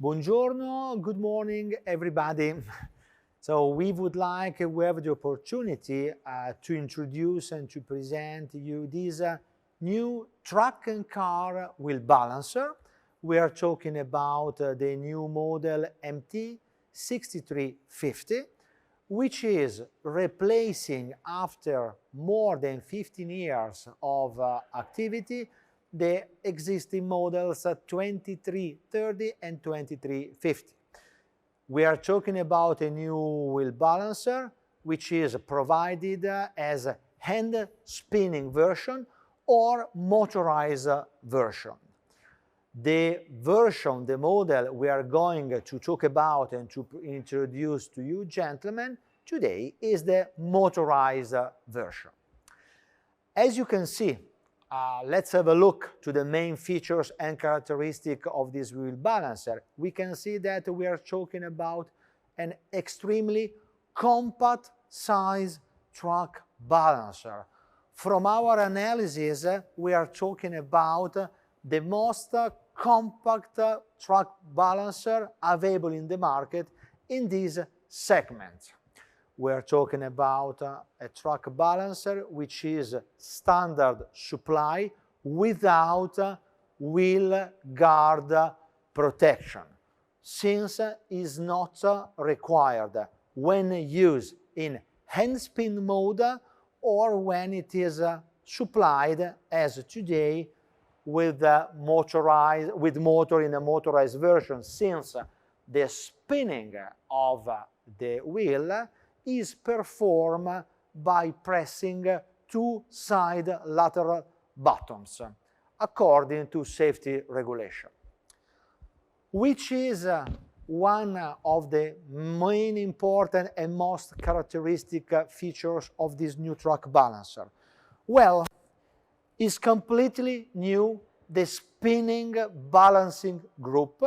Buongiorno, good morning, everybody. So we have the opportunity to introduce and to present you this new truck and car wheel balancer. We are talking about the new model MT6350, which is replacing, after more than 15 years of activity, the existing models 2330 and 2350. We are talking about a new wheel balancer, which is provided as a hand spinning version or motorized version. The model we are going to talk about and to introduce to you gentlemen today is the motorized version. As you can see, let's have a look to the main features and characteristics of this wheel balancer. We can see that we are talking about an extremely compact size truck balancer. From our analysis, we are talking about the most compact truck balancer available in the market in this segment. We are talking about a truck balancer which is standard supply without wheel guard protection, since it is not required when used in hand spin mode or when it is supplied as today with motor in a motorized version, since the spinning of the wheel is performed by pressing two side lateral buttons according to safety regulation, which is one of the main important and most characteristic features of this new truck balancer. Well, is completely new the spinning balancing group,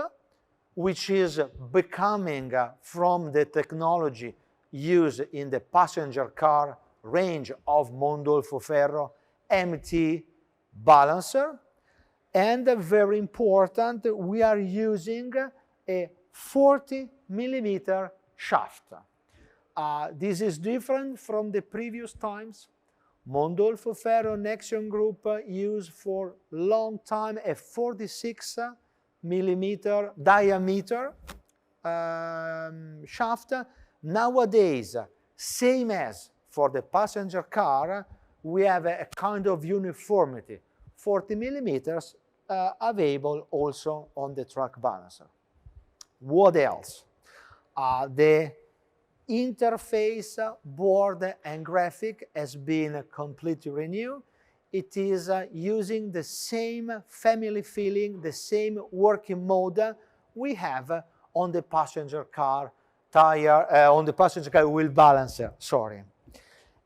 which is becoming from the technology used in the passenger car range of MONDOLFO FERRO MT balancer. And very important, we are using a 40 millimeter shaft. This is different from the previous times. MONDOLFO FERRO Nexion Group used for long time a 46 millimeter diameter shaft. Nowadays, same as for the passenger car, we have a kind of uniformity, 40 millimeters available also on the truck balancer. What else? The interface, board and graphic has been completely renewed. It is using the same family feeling, the same working mode we have on the passenger car on the passenger car wheel balancer, sorry.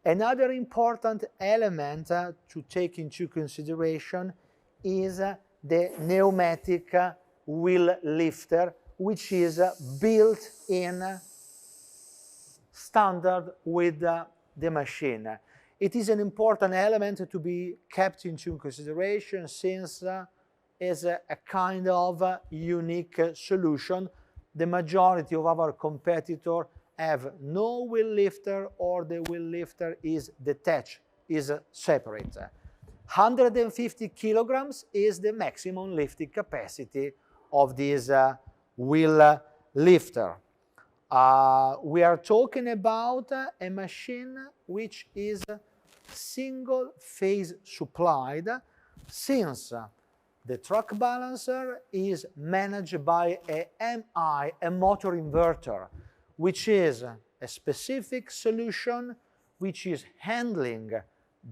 Another important element to take into consideration is the pneumatic wheel lifter, which is built in standard with the machine. It is an important element to be kept into consideration, since it's a kind of unique solution. The majority of our competitors have no wheel lifter, or the wheel lifter is detached, is separate. 150 kilograms is the maximum lifting capacity of this wheel lifter. We are talking about a machine which is single phase supplied, since the truck balancer is managed by a MI, a motor inverter, which is a specific solution which is handling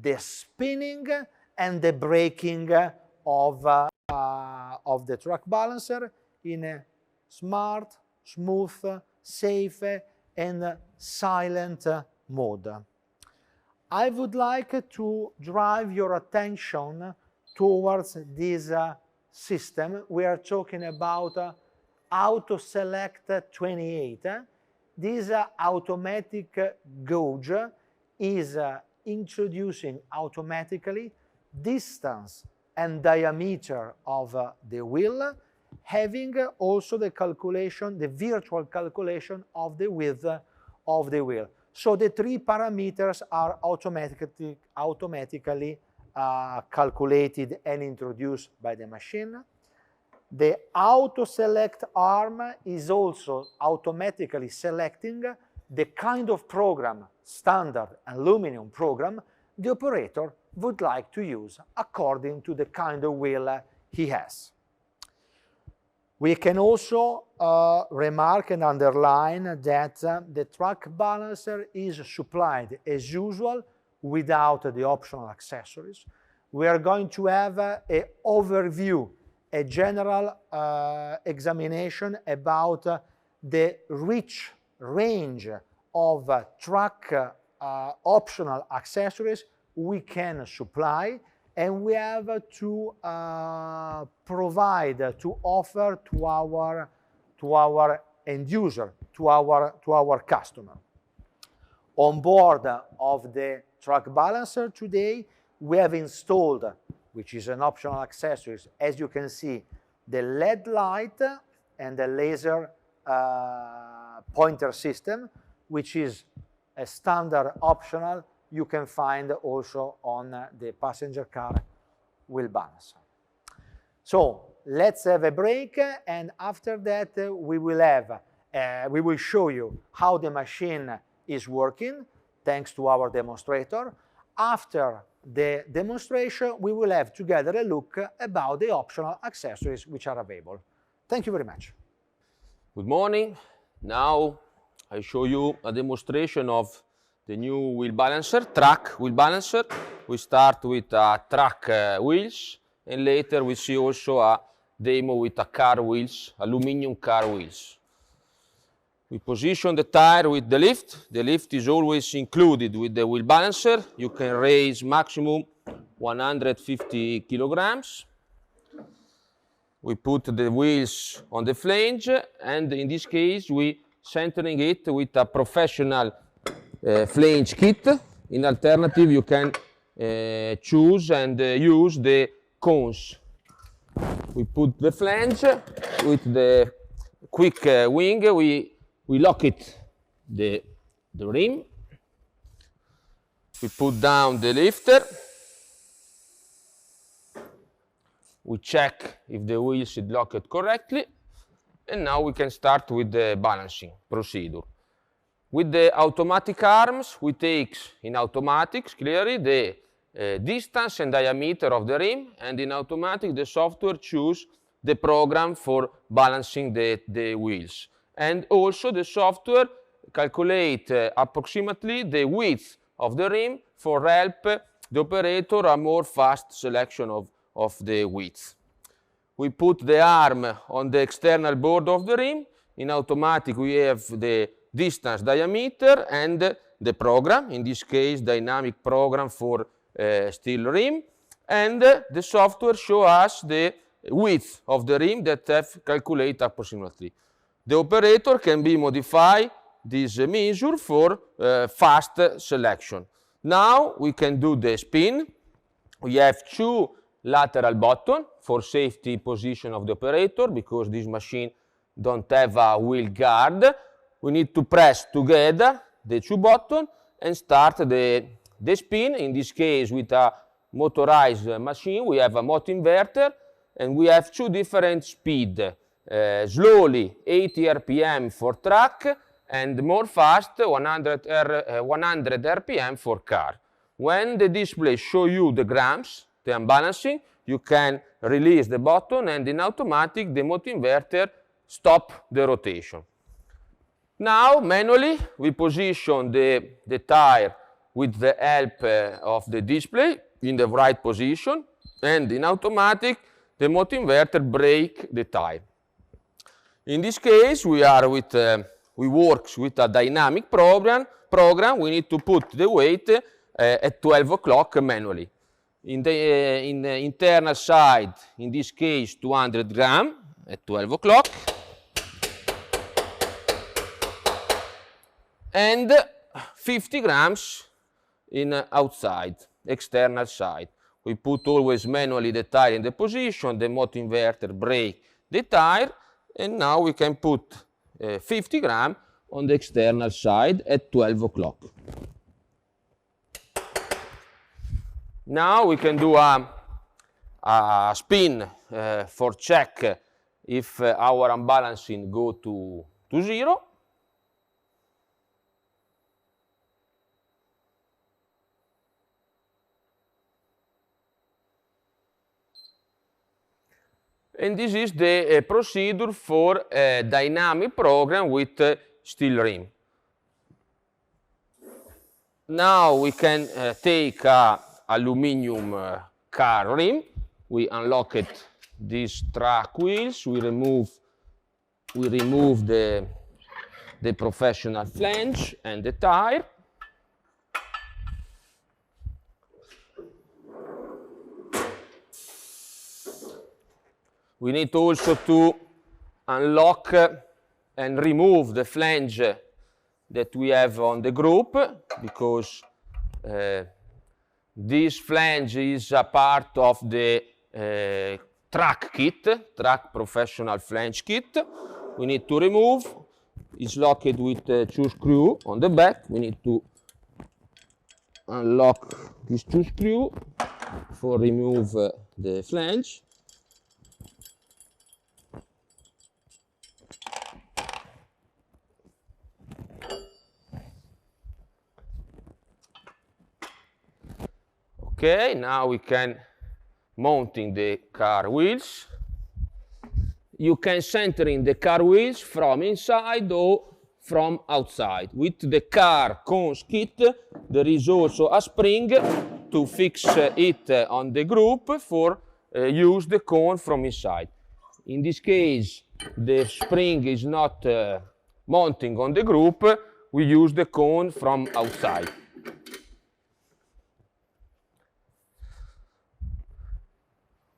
the spinning and the braking of the truck balancer in a smart, smooth, safe and silent mode. I would like to drive your attention towards this system. We are talking about Auto Select 28. This automatic gauge is introducing automatically distance and diameter of the wheel, having also the calculation, the virtual calculation of the width of the wheel. So the three parameters are automatically calculated and introduced by the machine. The auto-select arm is also automatically selecting the kind of program, standard aluminum program, the operator would like to use according to the kind of wheel he has. We can also remark and underline that the track balancer is supplied as usual without the optional accessories. We are going to have an overview, a general examination about the rich range of track optional accessories we can supply and we have to provide, to offer to our end user, to our customer. On board of the track balancer today, we have installed, which is an optional accessory, as you can see, the LED light and the laser pointer system, which is a standard optional you can find also on the passenger car wheel balancer. So let's have a break, and after that we will show you how the machine is working thanks to our demonstrator. After the demonstration, we will have together a look about the optional accessories which are available. Thank you very much. Good morning. Now I show you a demonstration of the new wheel balancer, track wheel balancer. We start with track wheels, and later we see also a demo with car wheels, aluminum car wheels. We position the tire with the lift. The lift is always included with the wheel balancer. You can raise maximum 150 kilograms. We put the wheels on the flange, and in this case we centering it with a professional flange kit. In alternative, you can choose and use the cones. We put the flange with the quick wing. We lock it the rim. We put down the lifter. We check if the wheels is locked correctly, and now we can start with the balancing procedure. With the automatic arms, we take in automatics clearly the distance and diameter of the rim, and in automatic the software choose the program for balancing the wheels. And also the software calculate approximately the width of the rim for help the operator a more fast selection of the width. We put the arm on the external board of the rim. In automatic we have the distance, diameter, and the program, in this case dynamic program for steel rim, and the software show us the width of the rim that have calculated approximately. The operator can be modify this measure for fast selection. Now we can do the spin. We have two lateral buttons for safety position of the operator, because this machine don't have a wheel guard. We need to press together the two buttons and start the spin. In this case, with a motorized machine, we have a motor inverter, and we have two different speeds. Slowly 80 RPM for track, and more fast 100 RPM for car. When the display show you the grams, the unbalancing, you can release the button, and in automatic the motor inverter stop the rotation. Now manually we position the tire with the help of the display in the right position, and in automatic the motor inverter brake the tire. In this case we work with a dynamic program. We need to put the weight at 12 o'clock manually. In the internal side, in this case 200 grams at 12 o'clock. And 50 grams in outside, external side. We put always manually the tire in the position, the motor inverter brake the tire, and now we can put 50 grams on the external side at 12 o'clock. Now we can do a spin for check if our unbalancing go to 0. And this is the procedure for a dynamic program with steel rim. Now we can take a aluminum car rim. We unlock it, these track wheels. We remove the professional flange and the tire. We need also to unlock and remove the flange that we have on the group, because this flange is a part of the track kit, track professional flange kit. We need to remove. It's locked with 2 screws on the back. We need to unlock these 2 screws for remove the flange. Okay, now we can mounting the car wheels. You can center in the car wheels from inside or from outside. With the car cones kit, there is also a spring to fix it on the group for use the cone from inside. In this case, the spring is not mounting on the group. We use the cone from outside.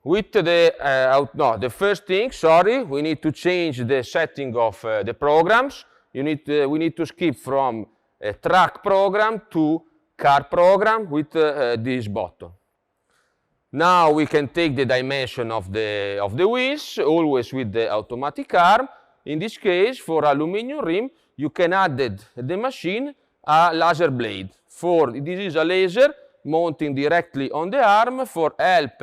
With the first thing, we need to change the setting of the programs. We need to skip from a track program to car program with this button. Now we can take the dimension of the wheels, always with the automatic arm. In this case, for aluminum rim, you can add the machine a laser blade. This is a laser mounting directly on the arm for help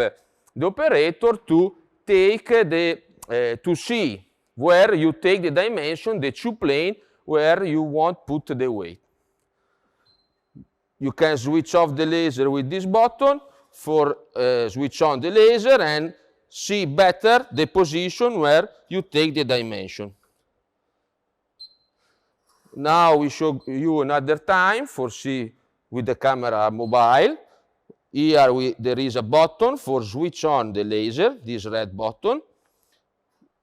the operator to take to see where you take the dimension, the 2 plane where you want to put the weight. You can switch off the laser with this button for switch on the laser and see better the position where you take the dimension. Now we show you another time for see with the camera mobile. Here there is a button for switch on the laser, this red button,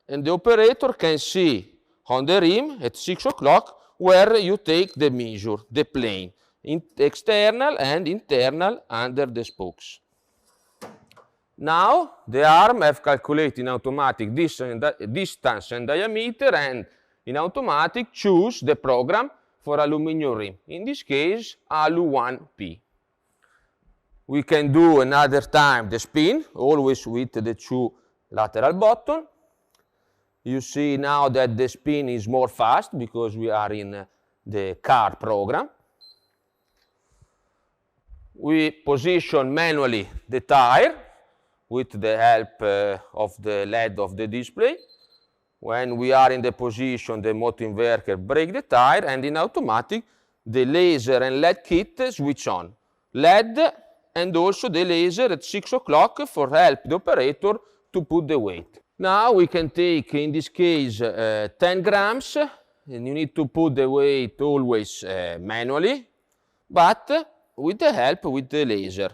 and the operator can see on the rim at 6 o'clock where you take the measure, the plane, external and internal under the spokes. Now the arm have calculated in automatic distance and diameter, and in automatic choose the program for aluminum rim, in this case Alu 1P. We can do another time the spin, always with the 2 lateral buttons. You see now that the spin is more fast because we are in the car program. We position manually the tire with the help of the LED of the display. When we are in the position, the motor inverter brake the tire, and in automatic the laser and LED kit switch on. LED and also the laser at 6 o'clock for help the operator to put the weight. Now we can take, in this case, 10 grams, and you need to put the weight always manually, but with the help with the laser.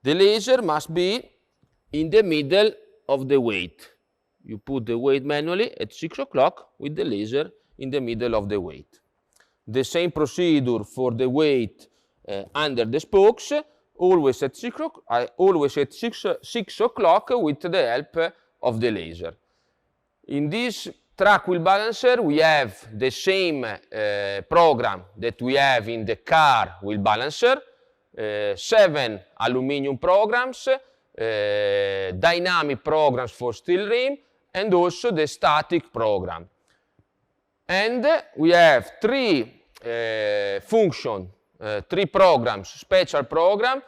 The laser must be in the middle of the weight. You put the weight manually at 6 o'clock with the laser in the middle of the weight. The same procedure for the weight under the spokes, always at 6 o'clock with the help of the laser. In this track wheel balancer we have the same program that we have in the car wheel balancer, 7 aluminum programs, dynamic programs for steel rim, and also the static program. And we have three functions, three programs, special program.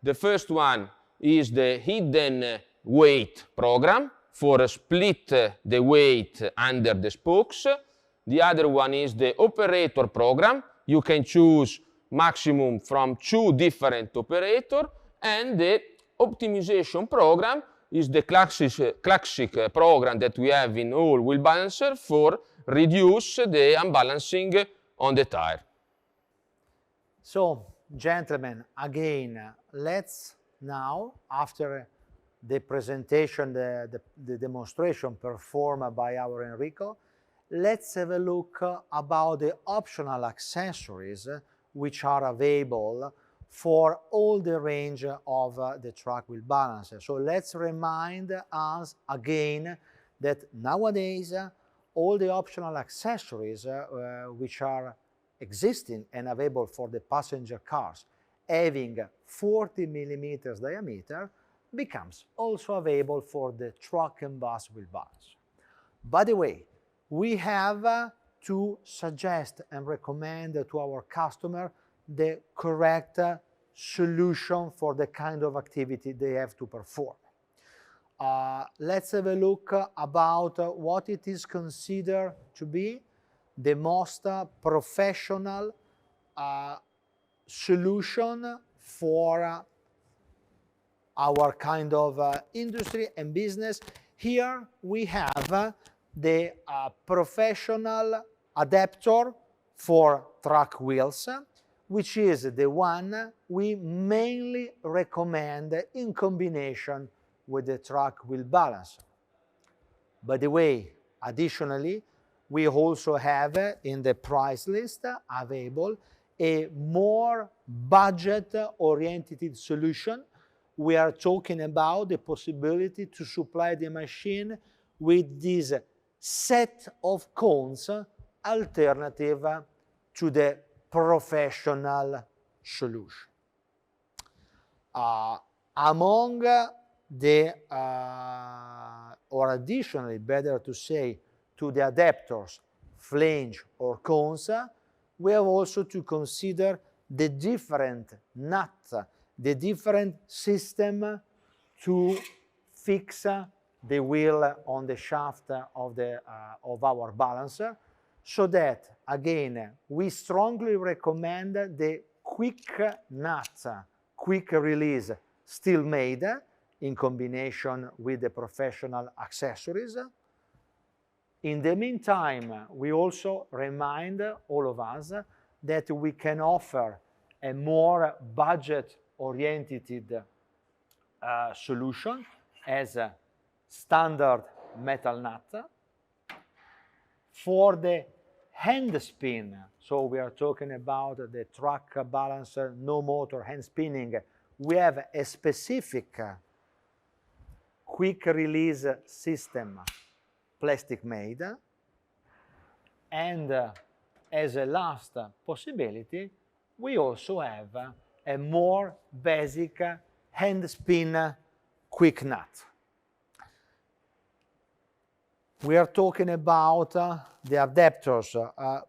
The first one is the hidden weight program for split the weight under the spokes. The other one is the operator program. You can choose maximum from 2 different operators. And the optimization program is the classic program that we have in all wheel balancer for reduce the unbalancing on the tire. So, gentlemen, again, let's now, after the presentation, the demonstration performed by our Enrico, let's have a look about the optional accessories which are available for all the range of the truck wheel balancer. So let's remind us again that nowadays all the optional accessories which are existing and available for the passenger cars having 40 millimeters diameter becomes also available for the truck and bus wheel balancer. By the way, we have to suggest and recommend to our customer the correct solution for the kind of activity they have to perform. Let's have a look about what it is considered to be the most professional solution for our kind of industry and business. Here we have the professional adapter for truck wheels, which is the one we mainly recommend in combination with the truck wheel balancer. By the way, additionally, we also have in the price list available a more budget-oriented solution. We are talking about the possibility to supply the machine with this set of cones alternative to the professional solution. Among the, or additionally, better to say, to the adapters, flange or cones, we have also to consider the different nuts, the different system to fix the wheel on the shaft of our balancer, so that, again, we strongly recommend the quick nuts, quick release, steel made in combination with the professional accessories. In the meantime, we also remind all of us that we can offer a more budget-oriented solution as a standard metal nut. For the hand spin, so we are talking about the truck balancer, no motor, hand spinning, we have a specific quick release system, plastic made. And as a last possibility, we also have a more basic hand spin quick nut. We are talking about the adapters.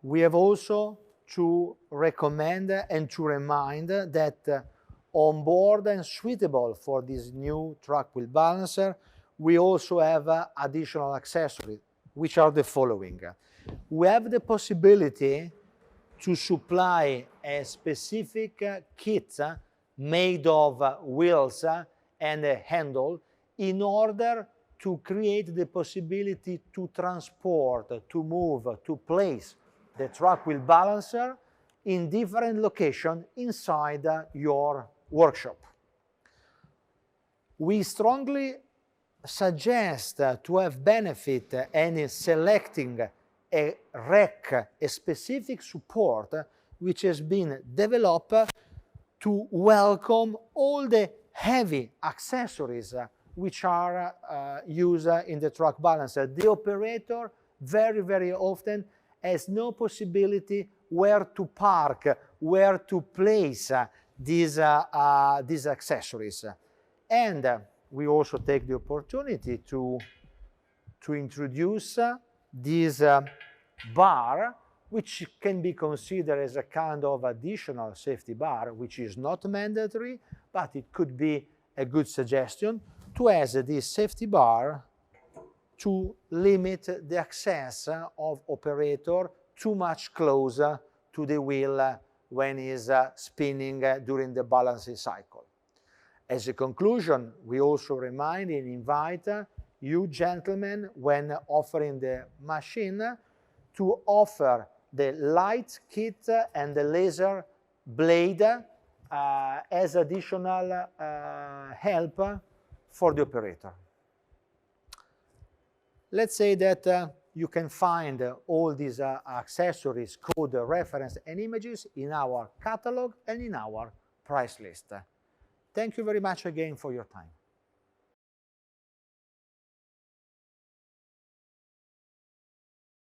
We have also to recommend and to remind that on board and suitable for this new truck wheel balancer, we also have additional accessories, which are the following. We have the possibility to supply a specific kit made of wheels and a handle in order to create the possibility to transport, to move, to place the truck wheel balancer in different locations inside your workshop. We strongly suggest to have benefit in selecting a rack, a specific support which has been developed to welcome all the heavy accessories which are used in the truck balancer. The operator very, very often has no possibility where to park, where to place these accessories. And we also take the opportunity to to introduce this bar, which can be considered as a kind of additional safety bar, which is not mandatory, but it could be a good suggestion to have this safety bar to limit the access of operator too much closer to the wheel when he's spinning during the balancing cycle. As a conclusion, we also remind and invite you gentlemen, when offering the machine, to offer the light kit and the laser blade as additional help for the operator. Let's say that you can find all these accessories, code reference and images in our catalog and in our price list. Thank you very much again for your time.